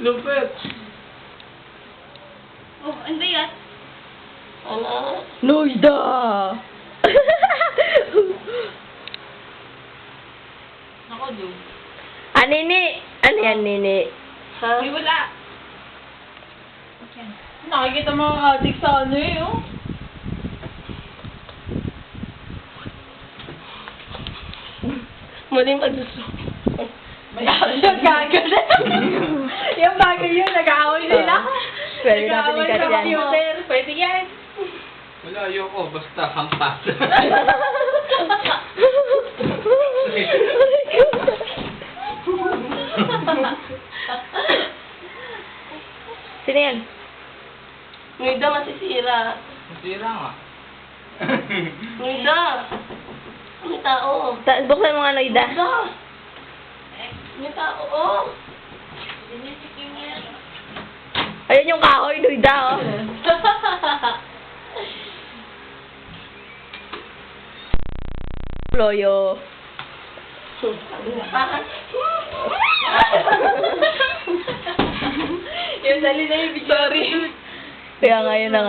Lupit. Oh, ano ba yan? Ano? Noida! Ako, do. Nini? Ano yan, Nini? Ha? Ay, wala. Okay. Nakikita mga adik sa ano eh, oh. Muling pagsuso. Yung bagay yung bagay yun, nag-aaway sila. Pwede natin Nag-aaway ikat sa yan. computer. Pwede yan. Wala, ayoko. Basta hampas. Sino yan? Nuida masisira. Masira nga. Nuida. May tao. Buksan mo nga, Noida. Nuida. May tao, oh. Dinisikin yan. Ayun yung kahoy, Noida, oh. Loyo. Yung dali na yung video. Sorry. Kaya nga yun na nga.